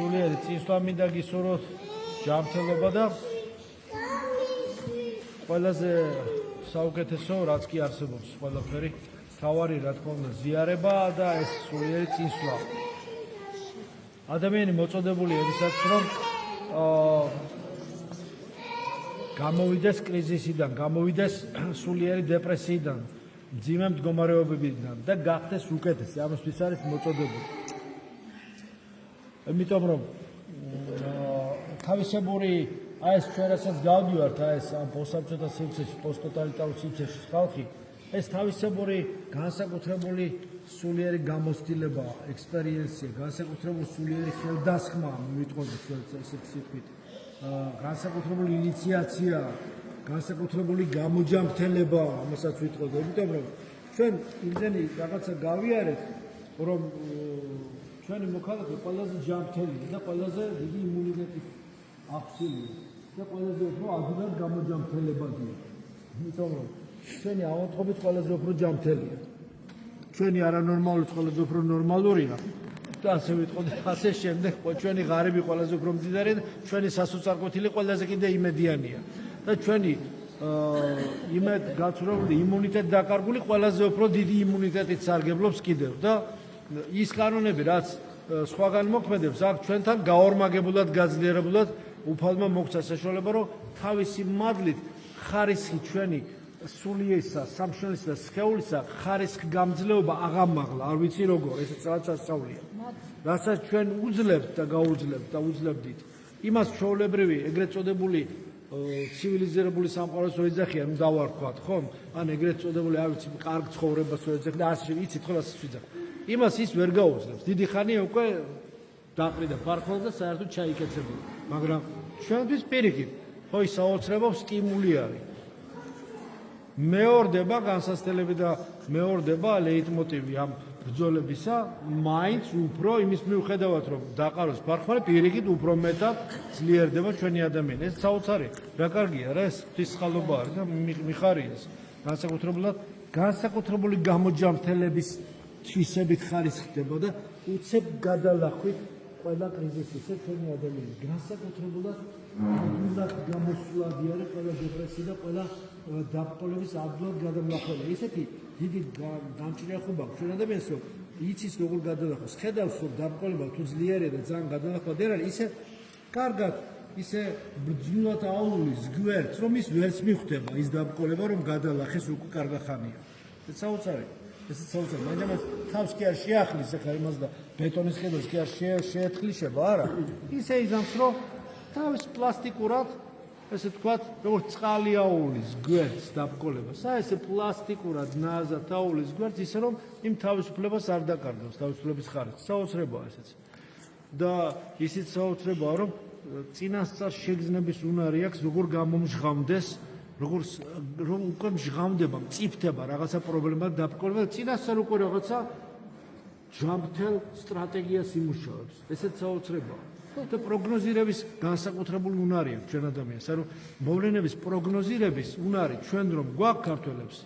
სულიერი წინსვლა მინდა გისურვოთ ჯანმრთელობა და ყველაზე საუკეთესო რაც კი არსებობს ყველაფერი თავარი რა თქმა უნდა ზიარება და ეს სულიერი წინსვლა ადამიანი მოწოდებული როდესაც რომ გამოვიდეს კრიზისიდან გამოვიდეს სულიერი დეპრესიიდან მძიმე მდგომარეობებიდან და გახდეს უკეთესი ამისთვის არის მოწოდებული იმიტომ რომ თავისებური აი ეს ჩვენ რასაც გავდივართ აი ეს ამ პოსტსაბჭოთა სივრცეში პოსტტოტალიტარულ სივრცეში ხალხი ეს თავისებური განსაკუთრებული სულიერი გამოცდილება ექსპერიენსია განსაკუთრებული სულიერი ხელდასხმა მივიტყოდით ესეთ სიტყვით განსაკუთრებული ინიციაცია განსაკუთრებული გამოჯანმრთელება ამასაც ვიტყოდით იმიტომ რომ ჩვენ იმდენი რაღაცა გავიარეთ რომ ჩვენი მოქალაქე ყველაზე ჯანმრთელია და ყველაზე დიდი იმუნიტეტი აქვს და ყველაზე უფრო ადვილად გამოჯანმრთელებადია იმიტომ რომ ჩვენი ავადმყოფიც ყველაზე უფრო ჯანმრთელია ჩვენი არანორმალურიც ყველაზე უფრო ნორმალურია და ასე ვიტყოდი ასე შემდეგ ჩვენი ღარიბი ყველაზე უფრო მდიდარია და ჩვენი სასოწარკვეთილი ყველაზე კიდე იმედიანია და ჩვენი იმედ გაცვლებული იმუნიტეტ დაკარგული ყველაზე უფრო დიდი იმუნიტეტით სარგებლობს კიდევ და ის კანონები რაც სხვაგან მოქმედებს აქ ჩვენთან გაორმაგებულად გაძლიერებულად უფალმა მოგვცა საშუალება რომ თავისი მადლით ხარისხი ჩვენი სულიესა სამშველისა და სხეულისა ხარისხგამძლეობა აღამაღლა არ ვიცი როგორ ესეც რაც ასწავლია რასაც ჩვენ უძლებთ და გაუძლებთ და უძლებდით იმას ჩვეულებრივი ეგრეთ წოდებული ცივილიზირებული სამყაროს რო ეძახიან ნუ დავარქვათ ხომ ან ეგრეთ წოდებული არ ვიცი კარგ ცხოვრებას რო ეძახიან და ასე იცით ხოლმე ასე ვიძახ იმას ის ვერ გაუძლებს დიდი ხანია უკვე დაყრიდა ფარფლად და საერთოდ ჩაიკეცებული მაგრამ ჩვენთვის პირიქით ხო ის საოცრებო სტიმული არის მეორდება განსასწრებელი და მეორდება ლეიტმოტივი ამ ბრძოლებისა მაინც უფრო იმის მიუხედავად რომ დაყაროს ფარხმალი პირიქით უფრო მეტად ძლიერდება ჩვენი ადამიანი ეს საოცარი რა კარგია რა ეს ღვთისმსხალობა არის და მიხარია ეს განსაკუთრებული გამოჯანმრთელების თვისებით ხარისხდება და უცებ გადალახვით ყველა კრიზისისა ჩვენი ადამიანი განსაკუთრებულად ადვილად გამოსვლადი არის ყველა დეპრესია და ყველა დაბყოლების ადვილად გადამლახველი ესეთი დიდი დამჭირეხობა ჩვენ ადამიანს რომ იცის როგორ გადალახოს ხედავს რომ დაბყოლება თუ ძლიერია და ძალიან გადალახვად არ არის ისე კარგად ისე ბრძნულად აულის გვერდს რომ ის ვერც მიხვდება ის დაბყოლება რომ გადალახეს უკვე კარგახანია ეს საოცარი ესეც საოცარი მაგრამ თავს კი არ შეახლის ახლა იმას და ბეტონის ხედავს კი არ შეეთქლიშება არა ისე იზამს რომ თავის პლასტიკურად ესე თქვათ როგორც წყალი აულის გვერდს დაბყოლებას აი ესე პლასტიკურად ნაზად აულის გვერდს ისე რომ იმ თავისუფლებას არ დაკარგავს თავისუფლების ხარისხს საოცრებაა ესეც და ისიც საოცრებაა რომ წინასწარ შეგრძნების უნარი აქვს როგორ გამომჟღავდეს როგორ რომ უკვე მჟღავდება მწიფდება რაღაცა პრობლემა დაბყოლება წინასწარ უკვე რაღაცა ჯანმრთელ სტრატეგიას იმუშავებს ესეც საოცრებაა და პროგნოზირების განსაკუთრებული უნარი აქვს ჩვენ ადამიანს რომ მოვლენების პროგნოზირების უნარი ჩვენ რომ გვაქვს ქართველებს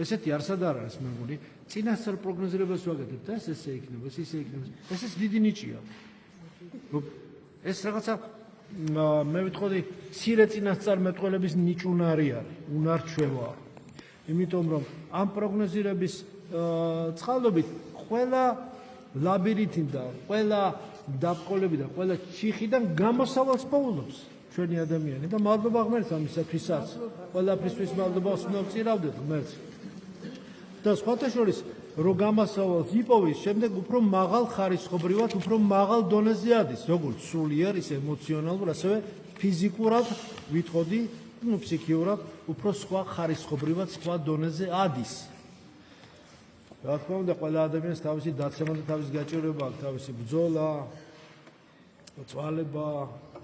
ესეთი არსად არ არის მე მგონი წინასწარ პროგნოზირებას ვაკეთებთ და ესე იქნება ისე იქნება ესეც დიდი ნიჭია ეს რაღაცა მე ვიტყოდი ცირე წინასწარმეტყველების ნიჭუნარი არის უნარჩვევა იმიტომ რომ ამ პროგნოზირების წყალობით ყველა ლაბირინთი და ყველა დაბყოლები და ყველა ჩიხიდან გამოსავალს პოულობს ჩვენი ადამიანი და მადლობა ღმერთს ამისათვისაც ყველაფრისთვის მადლობას ვწირავდეთ ღმერთს და სხვათა შორის რო გამოსავალს იპოვის შემდეგ უფრო მაღალ ხარისხობრივად უფრო მაღალ დონეზე ადის როგორც სულიერ ის ემოციონალურ ასევე ფიზიკურად ვიტყოდი ნუ ფსიქიურად უფრო სხვა ხარისხობრივად სხვა დონეზე ადის რა თქმა უნდა ყველა ადამიანს თავისი დაცემა და თავისი გაჭირვება აქვს თავისი ბრძოლა წვალება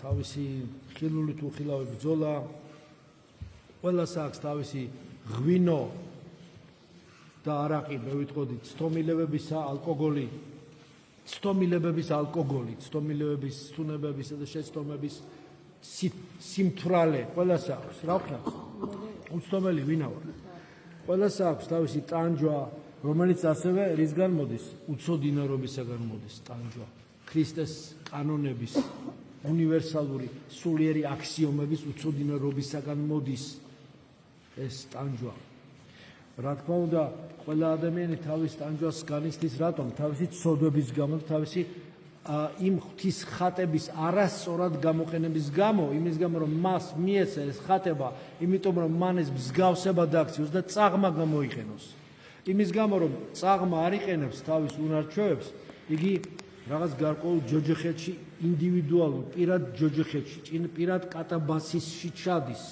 თავისი ხილული თუ ხილავი ბრძოლა ყველას აქვს თავისი ღვინო და არაყი მე ვიტყოდი ცდომილებებისა ალკოგოლი ცდომილებების თუნებებისა და შეცდომების სიმთვრალე ყველას აქვს რა ვქნა უცდომელი ვინა ვარ ყველას აქვს თავისი ტანჯვა რომელიც ასევე რისგან მოდის უცოდინარობისაგან მოდის ტანჯვა ქრისტეს კანონების უნივერსალური სულიერი აქსიომების უცოდინარობისაგან მოდის ეს ტანჯვა. რა თქმა უნდა, ყველა ადამიანი თავის ტანჯვას განიცდის რატომ? თავისი ცოდვების გამო, თავისი იმ ღვთის ხატების არასწორად გამოყენების გამო, იმის გამო რომ მას მიეცა ეს ხატება, იმიტომ რომ მან ეს მსგავსება დააქციოს და წაღმა გამოიყენოს. იმის გამო რომ წაღმა არ იყენებს თავის უნარჩვევებს, იგი რაღაც გარკვეულ ჯოჯოხეთში, ინდივიდუალურ პირად ჯოჯოხეთში, პირად კატაბასისში ჩადის,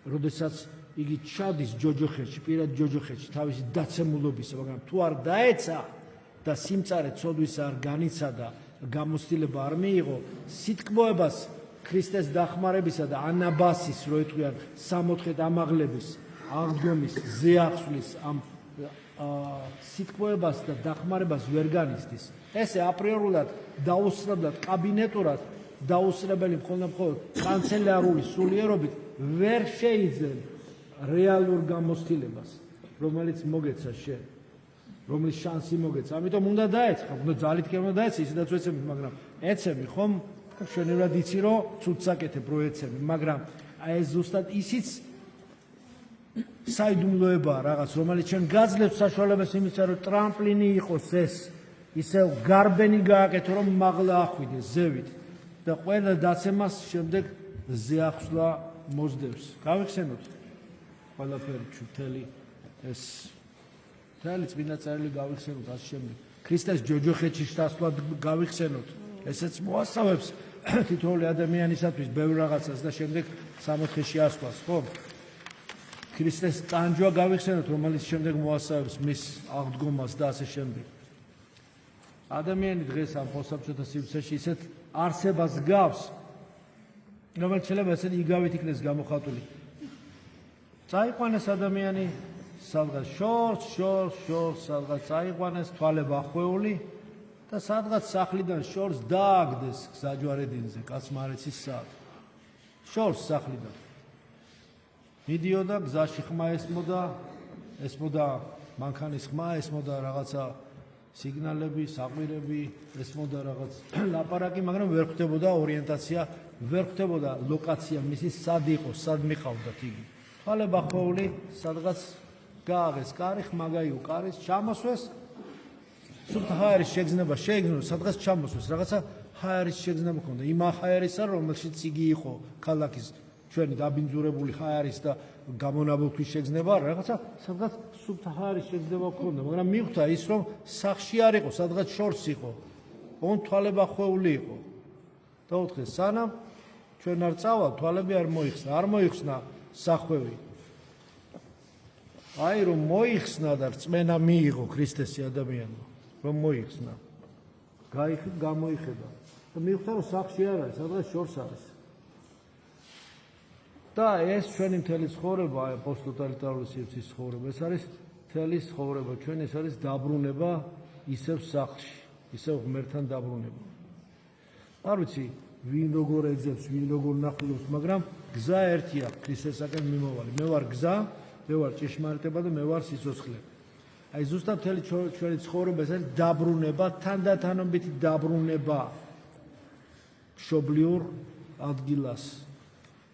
როდესაც იგი ჩადის ჯოჯოხეთში, პირად ჯოჯოხეთში თავისი დაცემულობისა, მაგრამ თუ არ დაეცა და სიმწარე ცოდვისა არ განიცადა, გამოცდილება არ მიიღო, სიტკბოებას ქრისტეს დახმარებისა და ანაბასის, რო ეთქვიან, სამოთხედ ამაღლების, აღდგომის, ზეახსვლის ამ სიტკბოებას და დახმარებას ვერ განიცდის. ესე აპრიორულად დაუსწრებლად კაბინეტურად დაუსწრებელი მხოლოდ კანცელარული სულიერობით ვერ შეიძლება რეალურ გამოცდილებას, რომელიც მოგეცა შენ, რომლის შანსი მოგეცა. ამიტომ უნდა დაეცხო, უნდა ძალით კი უნდა დაეცი, ისედაც ვეცემი, მაგრამ ეცემი ხომ შენევრად იცი რომ ცუდ საკეთებ რო ეცემი, მაგრამ აი ეს ზუსტად ისიც საიდუმლოებაა რაღაც, რომელიც ჩვენ გაძლევს საშუალებას იმისა, რომ ტრამპლინი იყოს ეს, ისევ გარბენი გააკეთო, რომ მაღლა ახვიდეს ზევით და ყველა დაცემას შემდეგ ზეახსვლა მოსდევს. გავიხსენოთ ყველაფერი მთელი ეს მთელი წმინდა წერილი გავიხსენოთ ასე შემდეგ. ქრისტეს ჯოჯოხეთში შესასვლა გავიხსენოთ. ესეც მოასწავებს თითოეული ადამიანისათვის ბევრ რაღაცას და შემდეგ სამოთხეში ასვლას, ხო? ქრისტეს ტანჯვა გავიხსენოთ, რომელიც შემდეგ მოასწავებს მის აღდგომას და ასე შემდეგ. ადამიანი დღეს ამ խոսაბჭოთა სივრცეში ისეთ არსებას გავს, რომელიც შეიძლება ესეთი იგავით იქნეს გამოხატული. წაიყვანეს ადამიანი სადღაც შორს, სადღაც წაიყვანეს თვალება ახვეული და სადღაც სახლიდან შორს დააგდეს გზაჯვარედინზე, კაცმა არ იცის სად. შორს სახლიდან. მიდიოდა გზაში ხმა ესმოდა მანქანის ხმა, ესმოდა რაღაცა სიგნალები, საყვირები, ესმოდა რაღაც ლაპარაკი, მაგრამ ვერ ხვდებოდა ორიენტაცია, ვერ ხვდებოდა ლოკაცია მისი სად იყო, სად მიყავდათ იგი. თვალება ახვეული, სადღაც გააღეს კარი, ხმა გაიგო კარის, ჩამოსვეს, სულ ჰაერის შეგრძნება შეიგნო, სადღაც ჩამოსვეს, რაღაცა ჰაერის შეგრძნება ჰქონდა. იმ ჰაერისა, რომელშიც იგი იყო, ქალაქის ჩვენი დაბინძურებული ჰაერის და გამონაბოლქვის შეგრძნება, რაღაცა სადღაც სულ ჰაერის შეგრძნება ჰქონდა, მაგრამ მიხვდა ის, რომ სახლში არ იყო, სადღაც შორს იყო. ონ თვალება ახვეული იყო. დაუთხეს, სანამ ჩვენ არ წავალ, თვალები არ მოიხსნა სახვევი. აი რომ მოიხსნა და რწმენა მიიღო ქრისტესი ადამიანმა, რომ მოიხსნა. გამოიხედა. და მიხვდა რომ სახლში არ არის, სადღაც შორს არის. და ეს ჩვენი მთელი ცხოვრება, აი პოსტტოტალიტარული სივრცის ცხოვრება, ეს არის მთელი ცხოვრება, ჩვენ ეს არის დაბრუნება ისევ სახლში, ისევ ღმერთთან დაბრუნება. არ ვიცი, ვინ როგორ ეძებს, ვინ როგორ ნახულობს, მაგრამ გზა ერთია ქრისტესაკენ მიმოვალი. მე ვარ გზა, მე ვარ ჭეშმარიტება და მე ვარ სიცოცხლე. აი ზუსტად მთელი ჩვენი ცხოვრება ეს არის დაბრუნება, თანდათანობითი დაბრუნება მშობლიურ ადგილას.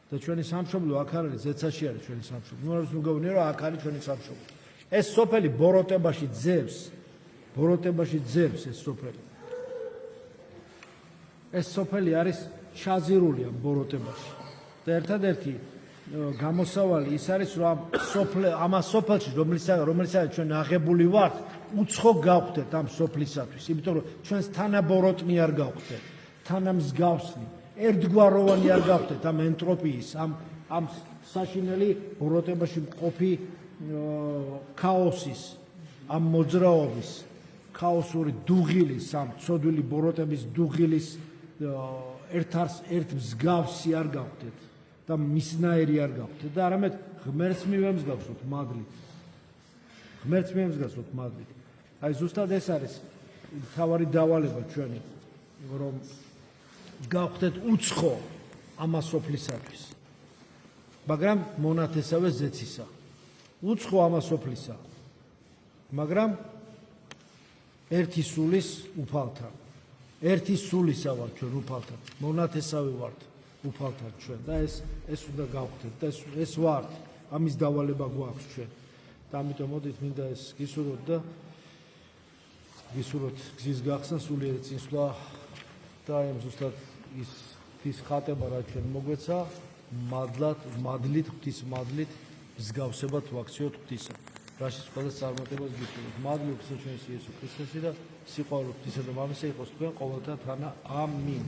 და ჩვენი სამშობლო აქ არის, ზეცაში არის ჩვენი სამშობლო. ნუ არის მოგონია რომ აქ არის ჩვენი სამშობლო. ეს სოფელი ბოროტებაში ძევს ეს სოფელი. ეს სოფელი არის ჩაზირული ამ ბოროტებაში. და ერთადერთი გამოსავალი ის არის, რომ ამ სოფელში, რომელსაც ჩვენ აღებული ვართ, უცხო გავხდეთ ამ სოფლისათვის, იმიტომ რომ ჩვენს თანაბოროტნი არ გავხდეთ, თანამსგავსნი, ერთგვაროვანი არ გავხდეთ ამ ენტროპიის, ამ საშინელი ბოროტებაში მყოფი ქაოსის, ამ მოძრაობის, ქაოსური დუღილის, ამ ცოდვილი ბოროტების დუღილის ერთ მსგავსი არ გავხდეთ და მისნაირი არ გავხდეთ და არამედ ღმერთს მივემსგავსოთ მადლით. აი ზუსტად ეს არის თავარი დავალება ჩვენი, რომ გავხდეთ უცხო ამასოფლისათვის, მაგრამ მონათესავე ზეცისა. უცხო ამასოფლისა, მაგრამ ერთი სულის უფალთან, ერთი სულისა ვართ ჩვენ უფალთან, მონათესავი ვართ უფალთან ჩვენ და ეს უნდა გავხდეთ და ეს ვართ, ამის დავალება გვაქვს ჩვენ. და ამიტომ მოდით მინდა ეს გისურვოთ და გისურვოთ გზის გახსნა, სულიერი წინსვლა და ამ ზუსტად ის ხატება რა ჩვენ მოგვეცა, მადლით, ღვთის მადლით მსგავსებად ვაქციოთ ღვთისა. რაშიც ყველას წარმატებას გისურვოთ. მადლი ღვთისა ჩვენს იესო ქრისტესი და სიყვარული ღვთისა და მამისა იყოს თქვენ ყოველთა თანა. ამინ.